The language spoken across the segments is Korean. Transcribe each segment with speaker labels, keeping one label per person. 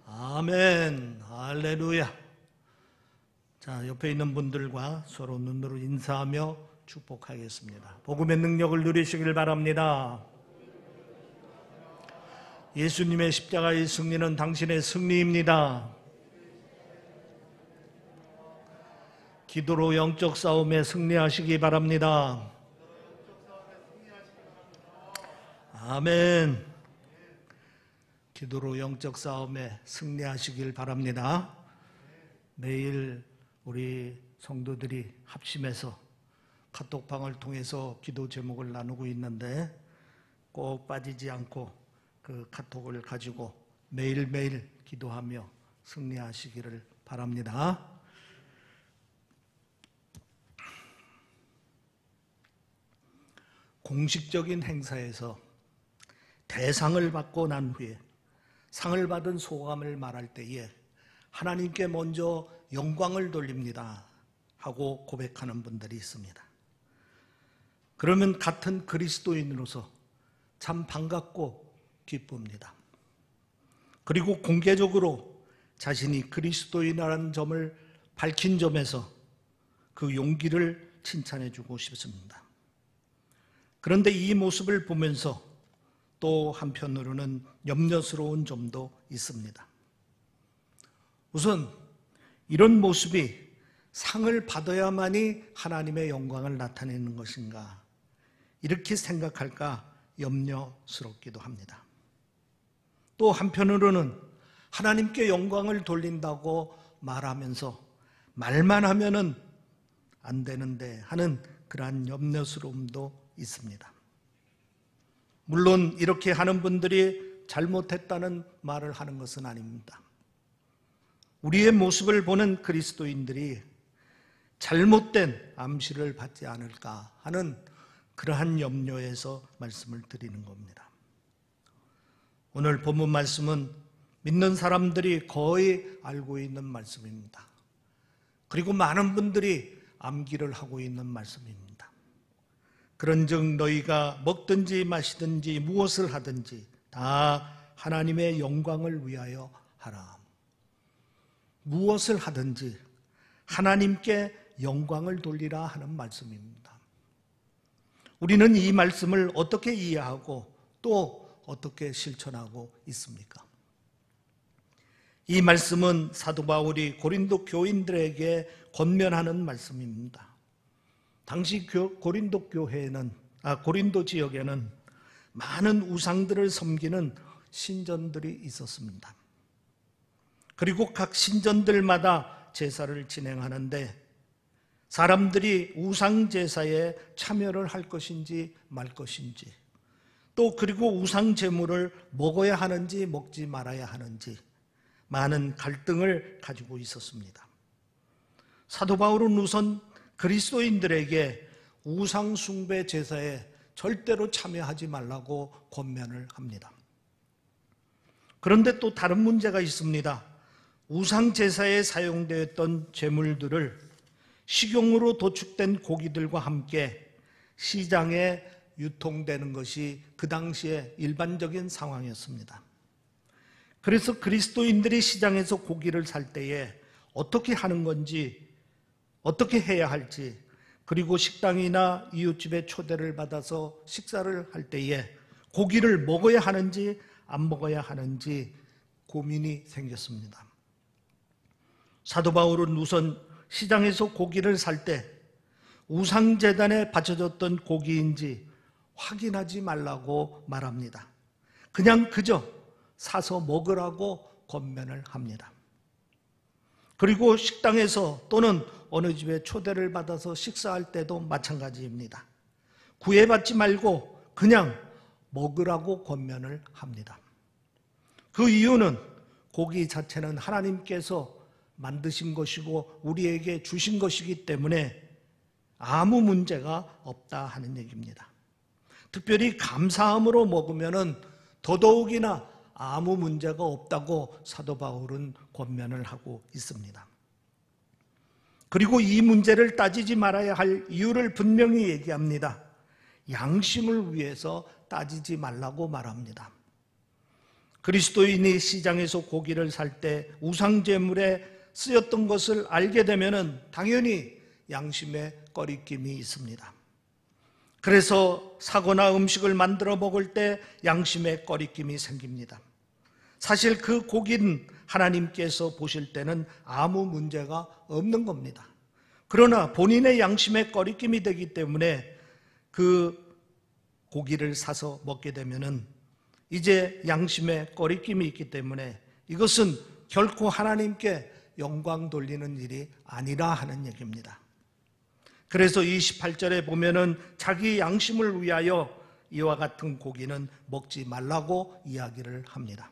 Speaker 1: 아멘. 할렐루야. 자, 옆에 있는 분들과 서로 눈으로 인사하며 축복하겠습니다. 복음의 능력을 누리시길 바랍니다. 예수님의 십자가의 승리는 당신의 승리입니다. 기도로 영적 싸움에 승리하시기 바랍니다. 아멘. 기도로 영적 싸움에 승리하시길 바랍니다. 매일 우리 성도들이 합심해서 카톡방을 통해서 기도 제목을 나누고 있는데 꼭 빠지지 않고 그 카톡을 가지고 매일매일 기도하며 승리하시기를 바랍니다. 공식적인 행사에서 대상을 받고 난 후에 상을 받은 소감을 말할 때에 하나님께 먼저 영광을 돌립니다 하고 고백하는 분들이 있습니다. 그러면 같은 그리스도인으로서 참 반갑고 기쁩니다. 그리고 공개적으로 자신이 그리스도인이라는 점을 밝힌 점에서 그 용기를 칭찬해 주고 싶습니다. 그런데 이 모습을 보면서 또 한편으로는 염려스러운 점도 있습니다. 우선 이런 모습이 상을 받아야만이 하나님의 영광을 나타내는 것인가 이렇게 생각할까 염려스럽기도 합니다. 또 한편으로는 하나님께 영광을 돌린다고 말하면서 말만 하면은 안 되는데 하는 그러한 염려스러움도 있습니다. 물론 이렇게 하는 분들이 잘못했다는 말을 하는 것은 아닙니다. 우리의 모습을 보는 그리스도인들이 잘못된 암시를 받지 않을까 하는 그러한 염려에서 말씀을 드리는 겁니다. 오늘 본문 말씀은 믿는 사람들이 거의 알고 있는 말씀입니다. 그리고 많은 분들이 암기를 하고 있는 말씀입니다. 그런즉 너희가 먹든지 마시든지 무엇을 하든지 다 하나님의 영광을 위하여 하라. 무엇을 하든지 하나님께 영광을 돌리라 하는 말씀입니다. 우리는 이 말씀을 어떻게 이해하고 또 어떻게 실천하고 있습니까? 이 말씀은 사도 바울이 고린도 교인들에게 권면하는 말씀입니다. 당시 고린도 지역에는 많은 우상들을 섬기는 신전들이 있었습니다. 그리고 각 신전들마다 제사를 진행하는데 사람들이 우상 제사에 참여를 할 것인지 말 것인지 또 그리고 우상 제물을 먹어야 하는지 먹지 말아야 하는지 많은 갈등을 가지고 있었습니다. 사도 바울은 우선 그리스도인들에게 우상 숭배 제사에 절대로 참여하지 말라고 권면을 합니다. 그런데 또 다른 문제가 있습니다. 우상 제사에 사용되었던 제물들을 식용으로 도축된 고기들과 함께 시장에 유통되는 것이 그 당시에 일반적인 상황이었습니다. 그래서 그리스도인들이 시장에서 고기를 살 때에 어떻게 하는 건지 어떻게 해야 할지 그리고 식당이나 이웃집에 초대를 받아서 식사를 할 때에 고기를 먹어야 하는지 안 먹어야 하는지 고민이 생겼습니다. 사도 바울은 우선 시장에서 고기를 살 때 우상제단에 바쳐졌던 고기인지 확인하지 말라고 말합니다. 그저 사서 먹으라고 권면을 합니다. 그리고 식당에서 또는 어느 집에 초대를 받아서 식사할 때도 마찬가지입니다. 구애받지 말고 그냥 먹으라고 권면을 합니다. 그 이유는 고기 자체는 하나님께서 만드신 것이고 우리에게 주신 것이기 때문에 아무 문제가 없다 하는 얘기입니다. 특별히 감사함으로 먹으면 더더욱이나 아무 문제가 없다고 사도 바울은 권면을 하고 있습니다. 그리고 이 문제를 따지지 말아야 할 이유를 분명히 얘기합니다. 양심을 위해서 따지지 말라고 말합니다. 그리스도인이 시장에서 고기를 살 때 우상제물에 쓰였던 것을 알게 되면 당연히 양심에 꺼리낌이 있습니다. 그래서 사거나 음식을 만들어 먹을 때 양심에 꺼리낌이 생깁니다. 사실 그 고기는 하나님께서 보실 때는 아무 문제가 없는 겁니다. 그러나 본인의 양심에 꺼리낌이 되기 때문에 그 고기를 사서 먹게 되면은 이제 양심에 꺼리낌이 있기 때문에 이것은 결코 하나님께 영광 돌리는 일이 아니라 하는 얘기입니다. 그래서 28절에 보면은 자기 양심을 위하여 이와 같은 고기는 먹지 말라고 이야기를 합니다.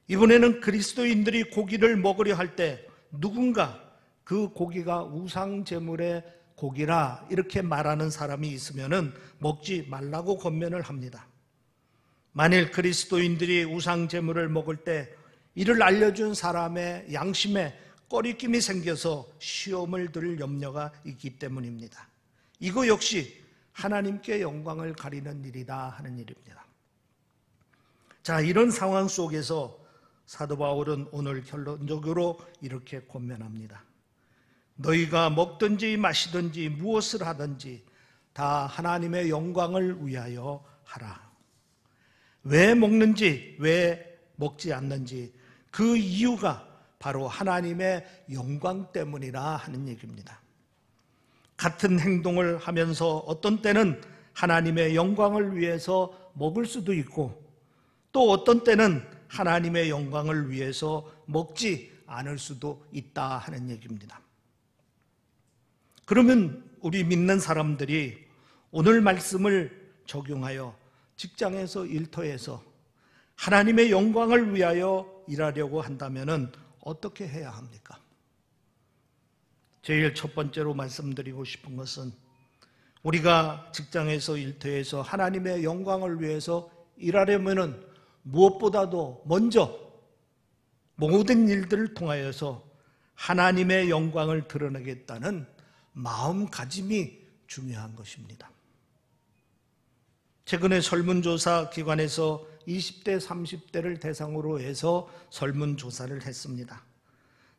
Speaker 1: 이번에는 그리스도인들이 고기를 먹으려 할 때 누군가 그 고기가 우상제물의 고기라 이렇게 말하는 사람이 있으면은 먹지 말라고 권면을 합니다. 만일 그리스도인들이 우상제물을 먹을 때 이를 알려준 사람의 양심에 꺼리낌이 생겨서 시험을 들 염려가 있기 때문입니다. 이거 역시 하나님께 영광을 가리는 일이다 하는 일입니다. 자, 이런 상황 속에서 사도 바울은 오늘 결론적으로 이렇게 권면합니다. 너희가 먹든지 마시든지 무엇을 하든지 다 하나님의 영광을 위하여 하라. 왜 먹는지, 왜 먹지 않는지 그 이유가 바로 하나님의 영광 때문이라 하는 얘기입니다. 같은 행동을 하면서 어떤 때는 하나님의 영광을 위해서 먹을 수도 있고 또 어떤 때는 하나님의 영광을 위해서 먹지 않을 수도 있다 하는 얘기입니다. 그러면 우리 믿는 사람들이 오늘 말씀을 적용하여 직장에서 일터에서 하나님의 영광을 위하여 일하려고 한다면 어떻게 해야 합니까? 제일 첫 번째로 말씀드리고 싶은 것은 우리가 직장에서 일터에서 하나님의 영광을 위해서 일하려면 무엇보다도 먼저 모든 일들을 통하여서 하나님의 영광을 드러내겠다는 마음가짐이 중요한 것입니다. 최근에 설문조사 기관에서 20대, 30대를 대상으로 해서 설문조사를 했습니다.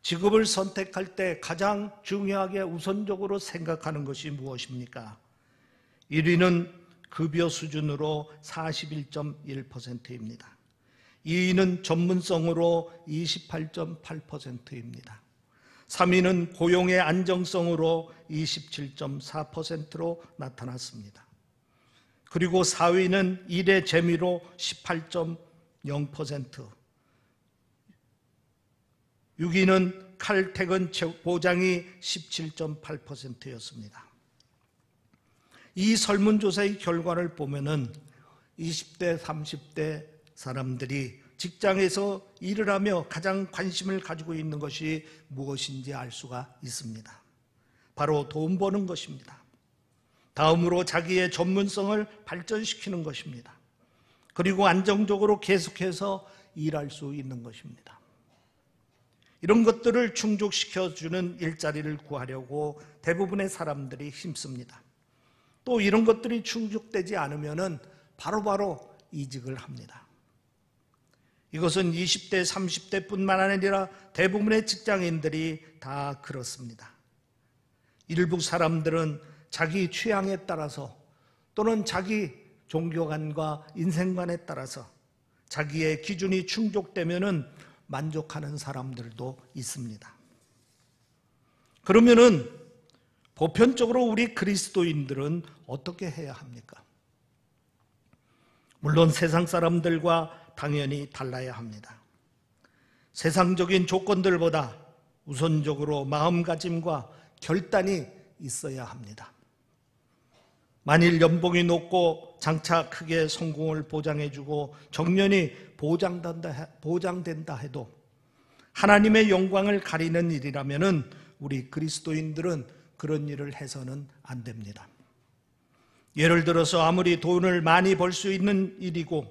Speaker 1: 직업을 선택할 때 가장 중요하게 우선적으로 생각하는 것이 무엇입니까? 1위는 급여 수준으로 41.1%입니다. 2위는 전문성으로 28.8%입니다. 3위는 고용의 안정성으로 27.4%로 나타났습니다. 그리고 4위는 일의 재미로 18.0%, 6위는 칼퇴근 보장이 17.8%였습니다. 이 설문조사의 결과를 보면은 20대, 30대 사람들이 직장에서 일을 하며 가장 관심을 가지고 있는 것이 무엇인지 알 수가 있습니다. 바로 돈 버는 것입니다. 다음으로 자기의 전문성을 발전시키는 것입니다. 그리고 안정적으로 계속해서 일할 수 있는 것입니다. 이런 것들을 충족시켜주는 일자리를 구하려고 대부분의 사람들이 힘씁니다. 또 이런 것들이 충족되지 않으면 바로바로 이직을 합니다. 이것은 20대, 30대뿐만 아니라 대부분의 직장인들이 다 그렇습니다. 일부 사람들은 자기 취향에 따라서 또는 자기 종교관과 인생관에 따라서 자기의 기준이 충족되면은 만족하는 사람들도 있습니다. 그러면은 보편적으로 우리 그리스도인들은 어떻게 해야 합니까? 물론 세상 사람들과 당연히 달라야 합니다. 세상적인 조건들보다 우선적으로 마음가짐과 결단이 있어야 합니다. 만일 연봉이 높고 장차 크게 성공을 보장해주고 정년이 보장된다 해도 하나님의 영광을 가리는 일이라면 우리 그리스도인들은 그런 일을 해서는 안 됩니다. 예를 들어서 아무리 돈을 많이 벌 수 있는 일이고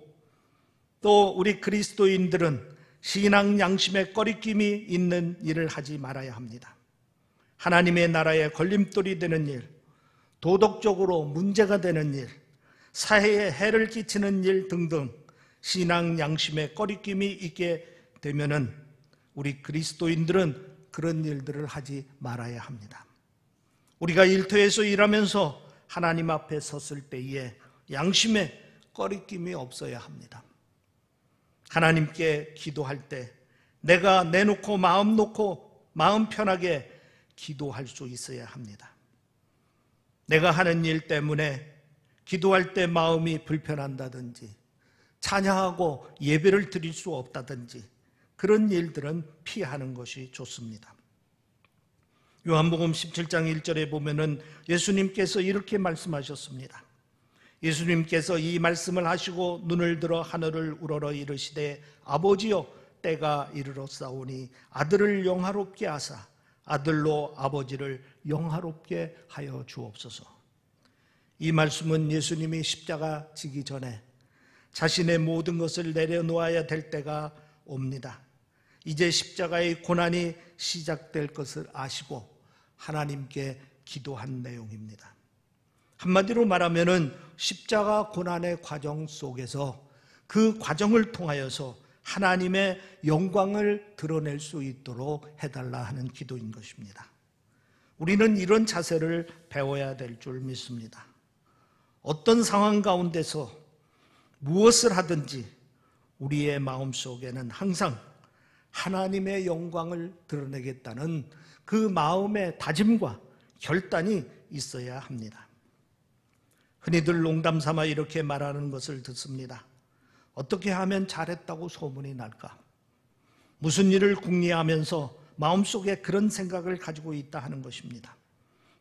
Speaker 1: 또 우리 그리스도인들은 신앙 양심에 꺼리낌이 있는 일을 하지 말아야 합니다. 하나님의 나라에 걸림돌이 되는 일, 도덕적으로 문제가 되는 일, 사회에 해를 끼치는 일 등등 신앙 양심에 꺼리낌이 있게 되면은 우리 그리스도인들은 그런 일들을 하지 말아야 합니다. 우리가 일터에서 일하면서 하나님 앞에 섰을 때에 양심에 꺼리낌이 없어야 합니다. 하나님께 기도할 때 내가 내놓고 마음 놓고 마음 편하게 기도할 수 있어야 합니다. 내가 하는 일 때문에 기도할 때 마음이 불편한다든지 찬양하고 예배를 드릴 수 없다든지 그런 일들은 피하는 것이 좋습니다. 요한복음 17장 1절에 보면은 예수님께서 이렇게 말씀하셨습니다. 예수님께서 이 말씀을 하시고 눈을 들어 하늘을 우러러 이르시되 아버지여 때가 이르렀사오니 아들을 영화롭게 하사 아들로 아버지를 영화롭게 하여 주옵소서. 이 말씀은 예수님이 십자가 지기 전에 자신의 모든 것을 내려놓아야 될 때가 옵니다. 이제 십자가의 고난이 시작될 것을 아시고 하나님께 기도한 내용입니다. 한마디로 말하면은 십자가 고난의 과정 속에서 그 과정을 통하여서 하나님의 영광을 드러낼 수 있도록 해달라 하는 기도인 것입니다. 우리는 이런 자세를 배워야 될 줄 믿습니다. 어떤 상황 가운데서 무엇을 하든지 우리의 마음속에는 항상 하나님의 영광을 드러내겠다는 그 마음의 다짐과 결단이 있어야 합니다. 흔히들 농담 삼아 이렇게 말하는 것을 듣습니다. 어떻게 하면 잘했다고 소문이 날까? 무슨 일을 궁리하면서 마음속에 그런 생각을 가지고 있다 하는 것입니다.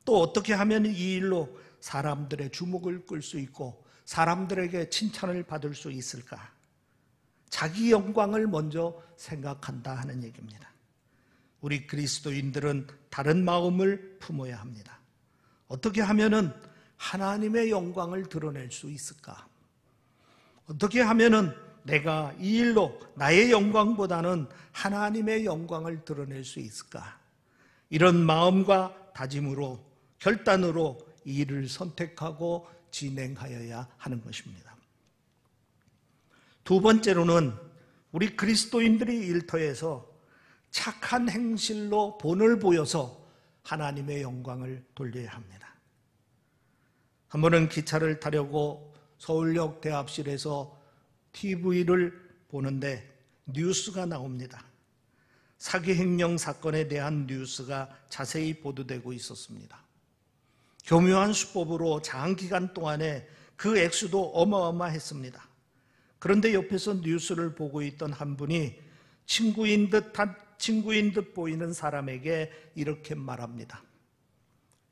Speaker 1: 또 어떻게 하면 이 일로 사람들의 주목을 끌 수 있고 사람들에게 칭찬을 받을 수 있을까? 자기 영광을 먼저 생각한다 하는 얘기입니다. 우리 그리스도인들은 다른 마음을 품어야 합니다. 어떻게 하면은 하나님의 영광을 드러낼 수 있을까? 어떻게 하면은 내가 이 일로 나의 영광보다는 하나님의 영광을 드러낼 수 있을까? 이런 마음과 다짐으로 결단으로 이 일을 선택하고 진행하여야 하는 것입니다. 두 번째로는 우리 그리스도인들이 일터에서 착한 행실로 본을 보여서 하나님의 영광을 돌려야 합니다. 한 번은 기차를 타려고 서울역 대합실에서 TV를 보는데 뉴스가 나옵니다. 사기 횡령 사건에 대한 뉴스가 자세히 보도되고 있었습니다. 교묘한 수법으로 장기간 동안에 그 액수도 어마어마했습니다. 그런데 옆에서 뉴스를 보고 있던 한 분이 친구인 듯 보이는 사람에게 이렇게 말합니다.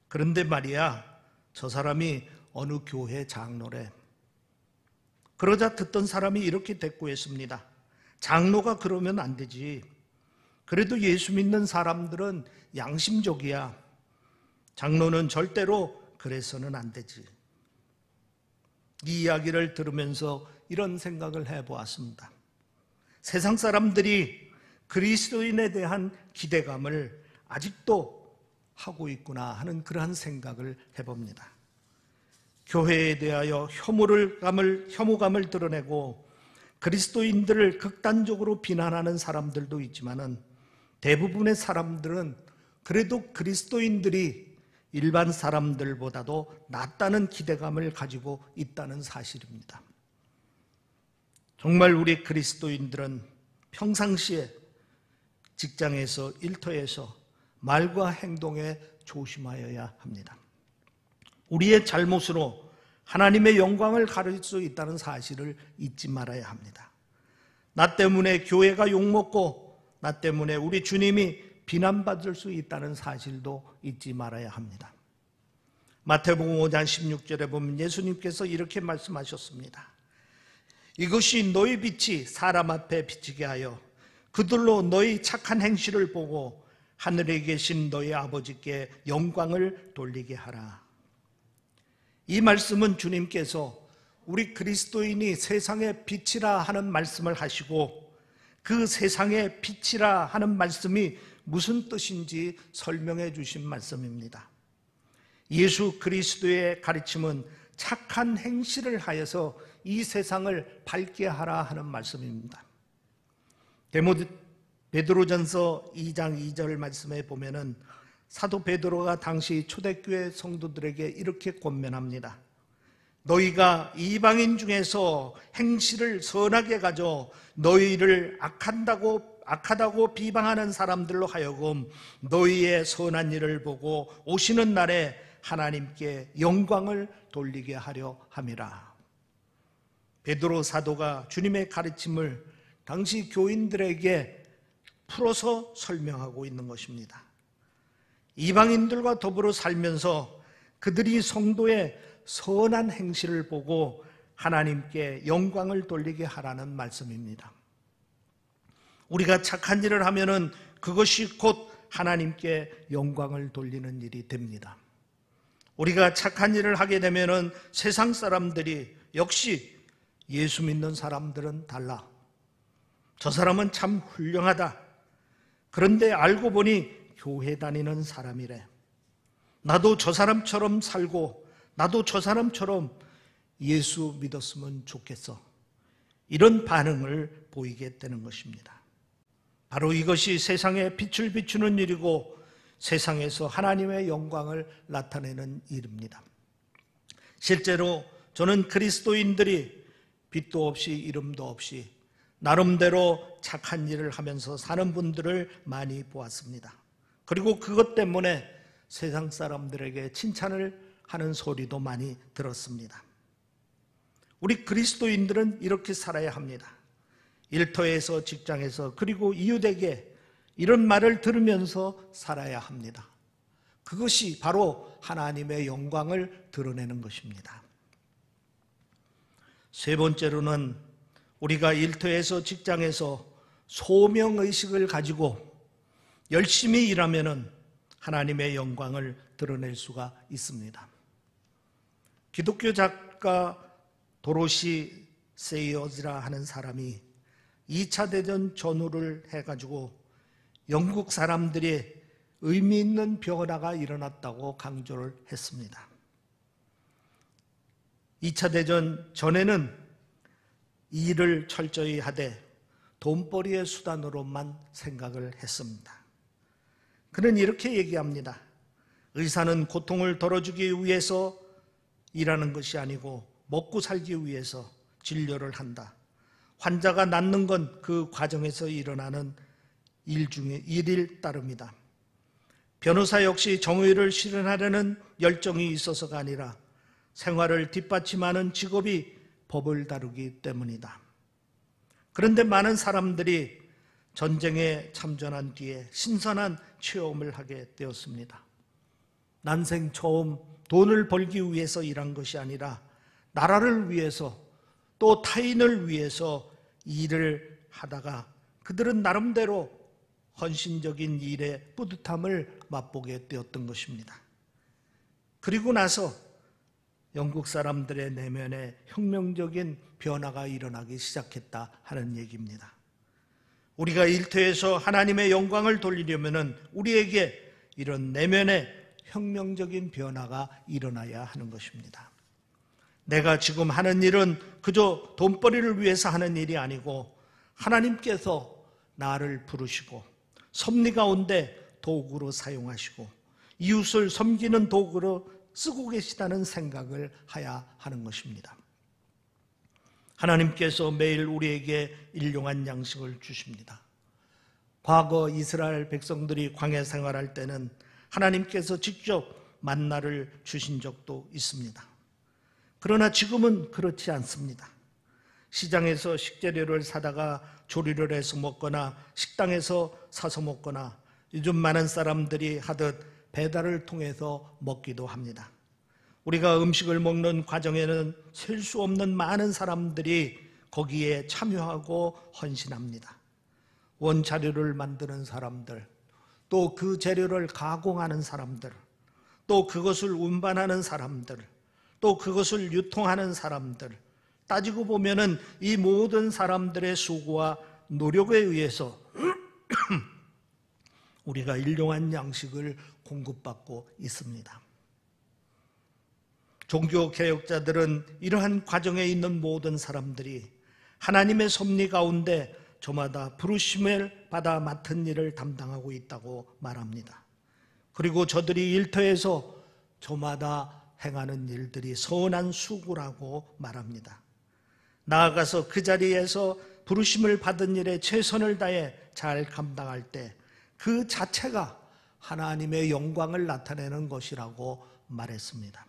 Speaker 1: 그런데 말이야, 저 사람이 어느 교회 장로래. 그러자 듣던 사람이 이렇게 대꾸했습니다. 장로가 그러면 안 되지. 그래도 예수 믿는 사람들은 양심적이야. 장로는 절대로 그래서는 안 되지. 이 이야기를 들으면서 이런 생각을 해보았습니다. 세상 사람들이 그리스도인에 대한 기대감을 아직도 하고 있구나 하는 그러한 생각을 해봅니다. 교회에 대하여 혐오감을 드러내고 그리스도인들을 극단적으로 비난하는 사람들도 있지만은 대부분의 사람들은 그래도 그리스도인들이 일반 사람들보다도 낫다는 기대감을 가지고 있다는 사실입니다. 정말 우리 그리스도인들은 평상시에 직장에서 일터에서 말과 행동에 조심하여야 합니다. 우리의 잘못으로 하나님의 영광을 가릴 수 있다는 사실을 잊지 말아야 합니다. 나 때문에 교회가 욕먹고 나 때문에 우리 주님이 비난받을 수 있다는 사실도 잊지 말아야 합니다. 마태복음 5장 16절에 보면 예수님께서 이렇게 말씀하셨습니다. 이것이 너희 빛이 사람 앞에 비치게 하여 그들로 너희 착한 행실을 보고 하늘에 계신 너희 아버지께 영광을 돌리게 하라. 이 말씀은 주님께서 우리 그리스도인이 세상의 빛이라 하는 말씀을 하시고 그 세상의 빛이라 하는 말씀이 무슨 뜻인지 설명해 주신 말씀입니다. 예수 그리스도의 가르침은 착한 행실을 하여서 이 세상을 밝게 하라 하는 말씀입니다. 베드로전서 2장 2절 말씀에 보면은 사도 베드로가 당시 초대교회 성도들에게 이렇게 권면합니다. 너희가 이방인 중에서 행실을 선하게 가져 너희를 악하다고 비방하는 사람들로 하여금 너희의 선한 일을 보고 오시는 날에 하나님께 영광을 돌리게 하려 함이라. 베드로 사도가 주님의 가르침을 당시 교인들에게 풀어서 설명하고 있는 것입니다. 이방인들과 더불어 살면서 그들이 성도의 선한 행실을 보고 하나님께 영광을 돌리게 하라는 말씀입니다. 우리가 착한 일을 하면은 그것이 곧 하나님께 영광을 돌리는 일이 됩니다. 우리가 착한 일을 하게 되면은 세상 사람들이 역시 예수 믿는 사람들은 달라. 저 사람은 참 훌륭하다. 그런데 알고 보니 교회 다니는 사람이래. 나도 저 사람처럼 살고 나도 저 사람처럼 예수 믿었으면 좋겠어. 이런 반응을 보이게 되는 것입니다. 바로 이것이 세상에 빛을 비추는 일이고 세상에서 하나님의 영광을 나타내는 일입니다. 실제로 저는 그리스도인들이 빛도 없이 이름도 없이 나름대로 착한 일을 하면서 사는 분들을 많이 보았습니다. 그리고 그것 때문에 세상 사람들에게 칭찬을 하는 소리도 많이 들었습니다. 우리 그리스도인들은 이렇게 살아야 합니다. 일터에서, 직장에서, 그리고 이웃에게 이런 말을 들으면서 살아야 합니다. 그것이 바로 하나님의 영광을 드러내는 것입니다. 세 번째로는 우리가 일터에서, 직장에서 소명의식을 가지고 열심히 일하면은 하나님의 영광을 드러낼 수가 있습니다. 기독교 작가 도로시 세이어즈라 하는 사람이 2차 대전 전후를 해가지고 영국 사람들이 의미 있는 변화가 일어났다고 강조를 했습니다. 2차 대전 전에는 일을 철저히 하되 돈벌이의 수단으로만 생각을 했습니다. 그는 이렇게 얘기합니다. 의사는 고통을 덜어주기 위해서 일하는 것이 아니고 먹고 살기 위해서 진료를 한다. 환자가 낫는 건 그 과정에서 일어나는 일 중에 일일 따릅니다. 변호사 역시 정의를 실현하려는 열정이 있어서가 아니라 생활을 뒷받침하는 직업이 법을 다루기 때문이다. 그런데 많은 사람들이 전쟁에 참전한 뒤에 신선한 체험을 하게 되었습니다. 난생 처음 돈을 벌기 위해서 일한 것이 아니라 나라를 위해서 또 타인을 위해서 일을 하다가 그들은 나름대로 헌신적인 일의 뿌듯함을 맛보게 되었던 것입니다. 그리고 나서 영국 사람들의 내면에 혁명적인 변화가 일어나기 시작했다 하는 얘기입니다. 우리가 일터에서 하나님의 영광을 돌리려면 우리에게 이런 내면의 혁명적인 변화가 일어나야 하는 것입니다. 내가 지금 하는 일은 그저 돈벌이를 위해서 하는 일이 아니고 하나님께서 나를 부르시고 섭리 가운데 도구로 사용하시고 이웃을 섬기는 도구로 쓰고 계시다는 생각을 해야 하는 것입니다. 하나님께서 매일 우리에게 일용할 양식을 주십니다. 과거 이스라엘 백성들이 광야 생활할 때는 하나님께서 직접 만나를 주신 적도 있습니다. 그러나 지금은 그렇지 않습니다. 시장에서 식재료를 사다가 조리를 해서 먹거나 식당에서 사서 먹거나 요즘 많은 사람들이 하듯 배달을 통해서 먹기도 합니다. 우리가 음식을 먹는 과정에는 셀 수 없는 많은 사람들이 거기에 참여하고 헌신합니다. 원자료를 만드는 사람들, 또 그 재료를 가공하는 사람들, 또 그것을 운반하는 사람들, 또 그것을 유통하는 사람들, 따지고 보면은 이 모든 사람들의 수고와 노력에 의해서 우리가 일용할 양식을 공급받고 있습니다. 종교개혁자들은 이러한 과정에 있는 모든 사람들이 하나님의 섭리 가운데 저마다 부르심을 받아 맡은 일을 담당하고 있다고 말합니다. 그리고 저들이 일터에서 저마다 행하는 일들이 선한 수고라고 말합니다. 나아가서 그 자리에서 부르심을 받은 일에 최선을 다해 잘 감당할 때 그 자체가 하나님의 영광을 나타내는 것이라고 말했습니다.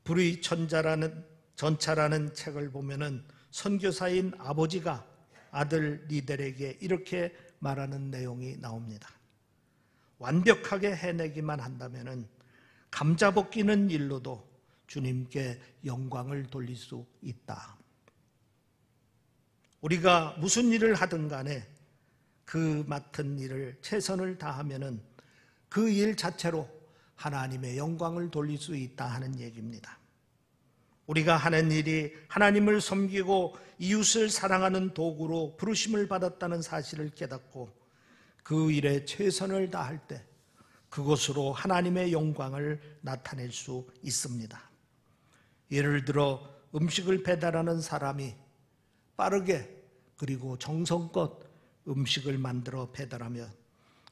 Speaker 1: 불의 전차라는 책을 보면은 선교사인 아버지가 아들 니델에게 이렇게 말하는 내용이 나옵니다. 완벽하게 해내기만 한다면은 감자 벗기는 일로도 주님께 영광을 돌릴 수 있다. 우리가 무슨 일을 하든 간에 그 맡은 일을 최선을 다하면은 그 일 자체로 하나님의 영광을 돌릴 수 있다 하는 얘기입니다. 우리가 하는 일이 하나님을 섬기고 이웃을 사랑하는 도구로 부르심을 받았다는 사실을 깨닫고 그 일에 최선을 다할 때 그것으로 하나님의 영광을 나타낼 수 있습니다. 예를 들어 음식을 배달하는 사람이 빠르게 그리고 정성껏 음식을 만들어 배달하면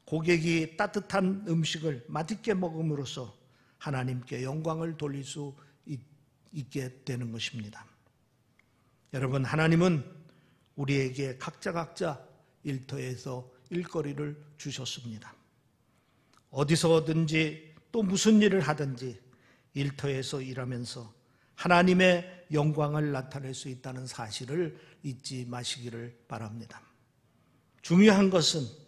Speaker 1: 고객이 따뜻한 음식을 맛있게 먹음으로써 하나님께 영광을 돌릴 수 있게 되는 것입니다. 여러분, 하나님은 우리에게 각자 일터에서 일거리를 주셨습니다. 어디서든지 또 무슨 일을 하든지 일터에서 일하면서 하나님의 영광을 나타낼 수 있다는 사실을 잊지 마시기를 바랍니다. 중요한 것은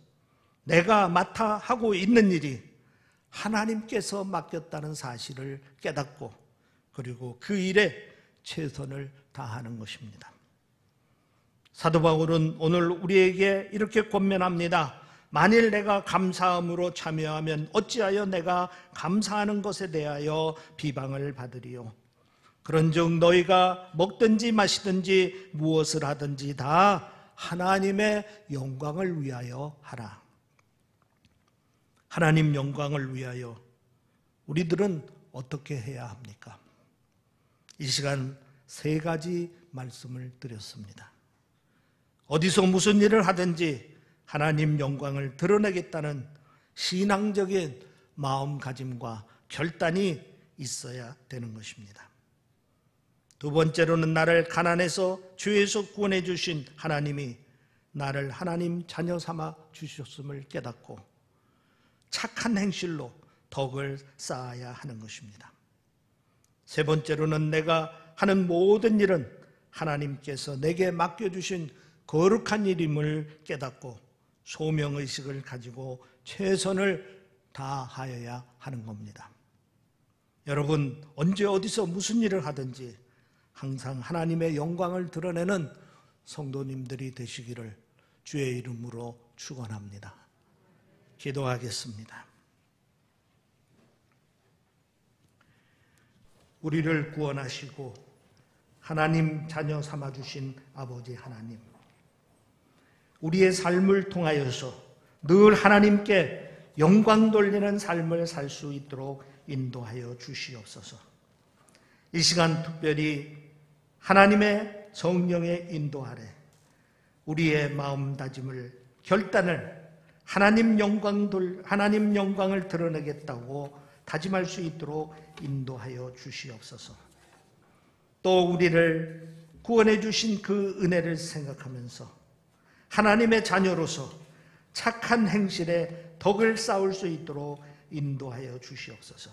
Speaker 1: 내가 맡아 하고 있는 일이 하나님께서 맡겼다는 사실을 깨닫고 그리고 그 일에 최선을 다하는 것입니다. 사도 바울은 오늘 우리에게 이렇게 권면합니다. 만일 내가 감사함으로 참여하면 어찌하여 내가 감사하는 것에 대하여 비방을 받으리요. 그런즉 너희가 먹든지 마시든지 무엇을 하든지 다 하나님의 영광을 위하여 하라. 하나님 영광을 위하여 우리들은 어떻게 해야 합니까? 이 시간 3가지 말씀을 드렸습니다. 어디서 무슨 일을 하든지 하나님 영광을 드러내겠다는 신앙적인 마음가짐과 결단이 있어야 되는 것입니다. 2번째로는 나를 가난에서 죄에서 구원해 주신 하나님이 나를 하나님 자녀 삼아 주셨음을 깨닫고 착한 행실로 덕을 쌓아야 하는 것입니다. 3번째로는 내가 하는 모든 일은 하나님께서 내게 맡겨주신 거룩한 일임을 깨닫고 소명의식을 가지고 최선을 다하여야 하는 겁니다. 여러분, 언제 어디서 무슨 일을 하든지 항상 하나님의 영광을 드러내는 성도님들이 되시기를 주의 이름으로 축원합니다. 기도하겠습니다. 우리를 구원하시고 하나님 자녀 삼아주신 아버지 하나님, 우리의 삶을 통하여서 늘 하나님께 영광 돌리는 삶을 살 수 있도록 인도하여 주시옵소서. 이 시간 특별히 하나님의 성령의 인도 아래 우리의 마음다짐을, 결단을 하나님 영광을 드러내겠다고 다짐할 수 있도록 인도하여 주시옵소서. 또 우리를 구원해 주신 그 은혜를 생각하면서 하나님의 자녀로서 착한 행실에 덕을 쌓을 수 있도록 인도하여 주시옵소서.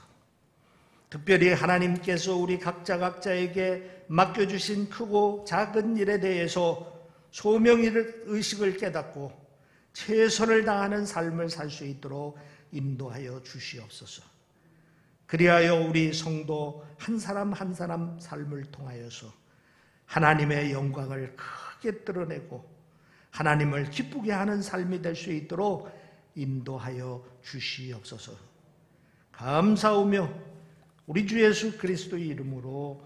Speaker 1: 특별히 하나님께서 우리 각자에게 맡겨주신 크고 작은 일에 대해서 소명의식을 깨닫고 최선을 다하는 삶을 살 수 있도록 인도하여 주시옵소서. 그리하여 우리 성도 한 사람 한 사람 삶을 통하여서 하나님의 영광을 크게 드러내고 하나님을 기쁘게 하는 삶이 될 수 있도록 인도하여 주시옵소서. 감사하며 우리 주 예수 그리스도의 이름으로